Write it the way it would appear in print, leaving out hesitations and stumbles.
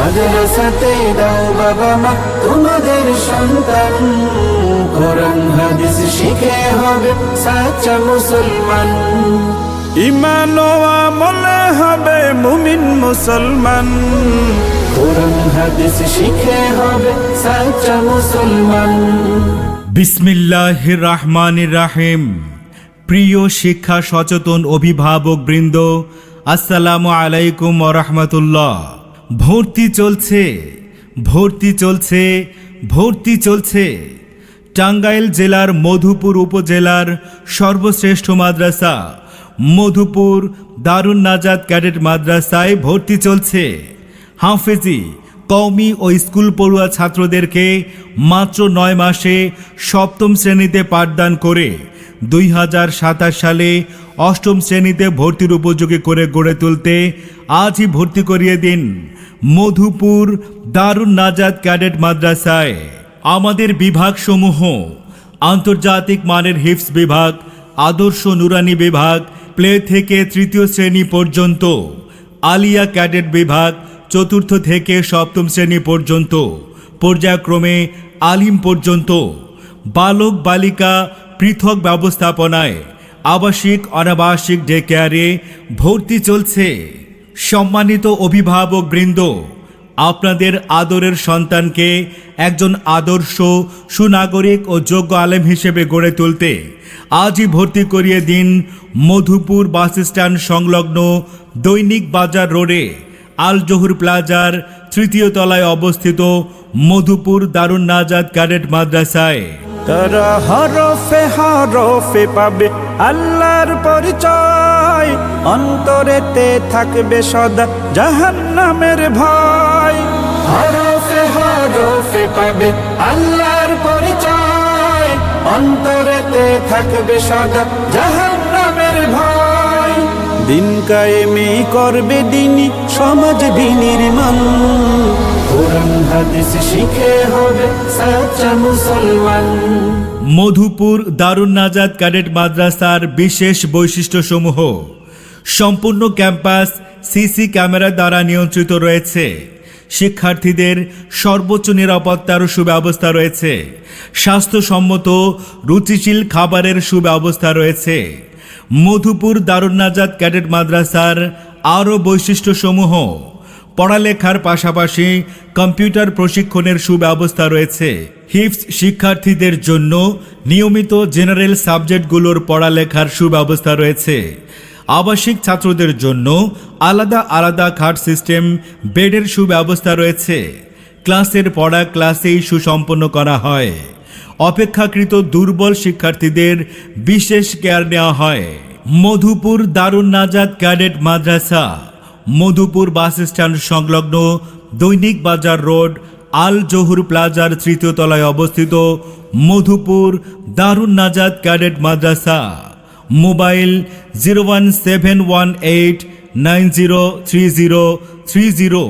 মাদ্রাসাতে দাও বাবা মা তোমাদের সন্তান, কোরআন হাদিস শিখে হবে সাচ্চা মুসলমান। ঈমান ও আমলে হবে মুমিন মুসলমান, কোরআন হাদিস শিখে হবে সাচ্চা মুসলমান। বিসমিল্লাহির রাহমানির রাহিম। প্রিয় শিক্ষা সচেতন অভিভাবক বৃন্দ, আসসালামু আলাইকুম ওয়া রাহমাতুল্লাহ। ভর্তি চলছে, ভর্তি চলছে, ভর্তি চলছে। টাঙ্গাইল জেলার মধুপুর উপজেলার সর্বশ্রেষ্ঠ মাদ্রাসা মধুপুর দারুন নাজাত ক্যাডেট মাদ্রাসায় ভর্তি চলছে। হাফেজি, কওমি ও স্কুল পড়ুয়া ছাত্রদেরকে মাত্র 9 মাসে সপ্তম শ্রেণীতে পাঠদান করে 2027 সালে অষ্টম শ্রেণীতে ভর্তির উপযোগী করে গড়ে তুলতে আজই ভর্তি করিয়ে দিন মধুপুর দারুন নাজাত ক্যাডেট মাদ্রাসায়। আমাদের বিভাগসমূহ: আন্তর্জাতিক মানের হিফজ বিভাগ, আদর্শ নুরানি বিভাগ, প্লে থেকে তৃতীয় শ্রেণী পর্যন্ত, আলিয়া ক্যাডেট বিভাগ চতুর্থ থেকে সপ্তম শ্রেণী পর্যন্ত, পর্যায়ক্রমে আলিম পর্যন্ত, বালক বালিকা পৃথক ব্যবস্থাপনায়, আবাসিক অনাবাসিক ডে কেয়ারে ভর্তি চলছে। সম্মানিত অভিভাবক বৃন্দ, আপনাদের আদরের সন্তানকে একজন আদর্শ সুনাগরিক ও যোগ্য আলেম হিসেবে গড়ে তুলতে আজই ভর্তি করিয়ে দিন মধুপুর বাস স্ট্যান্ড সংলগ্ন দৈনিক বাজার রোডে আল জহুর প্লাজার তৃতীয় তলায় অবস্থিত মধুপুর দারুন নাজাত ক্যাডেট মাদ্রাসায়। তারা হরফে হরফে পাবে আল্লাহর পরিচয়, অন্তরেতে থাকবে সদা জাহান্নামের ভয়। হরফে হরফে পাবে আল্লাহর পরিচয়, অন্তরেতে থাকবে সদা জাহান্নামের ভয়। দিন কায়েমে করবে দিনী সমাজ বিনির্মাণ, কোরআন হাদিস শিখে হবে সাচ্চা মুসলমান। মধুপুর দারুন নাজাত ক্যাডেট মাদ্রাসার বিশেষ বৈশিষ্ট্যসমূহ: সম্পূর্ণ ক্যাম্পাস সিসি ক্যামেরা দ্বারা নিয়ন্ত্রিত রয়েছে। শিক্ষার্থীদের সর্বোচ্চ নিরাপত্তার সুব্যবস্থা রয়েছে। স্বাস্থ্যসম্মত রুচিশীল খাবারের সুব্যবস্থা রয়েছে। মধুপুর দারুন নাজাত ক্যাডেট মাদ্রাসার আরও বৈশিষ্ট্যসমূহ: পড়ালেখার পাশাপাশি কম্পিউটার প্রশিক্ষণের সুব্যবস্থা রয়েছে। হিফজ শিক্ষার্থীদের জন্য নিয়মিত জেনারেল সাবজেক্টগুলোর পড়ালেখার সুব্যবস্থা রয়েছে। আবাসিক ছাত্রদের জন্য আলাদা আলাদা খাট সিস্টেম, বেডের সুব্যবস্থা রয়েছে। ক্লাসের পড়া ক্লাসেই সুসম্পন্ন করা হয়। অপেক্ষাকৃত দুর্বল শিক্ষার্থীদের বিশেষ কেয়ার নেওয়া হয়। মধুপুর দারুন নাজাত ক্যাডেট মাদ্রাসা মধুপুর বাস স্ট্যান্ড সংলগ্ন দৈনিক বাজার রোড আল জহুর প্লাজার তৃতীয় তলায় অবস্থিত মধুপুর দারুন নাজাত ক্যাডেট মাদ্রাসা। মোবাইল 01718903030।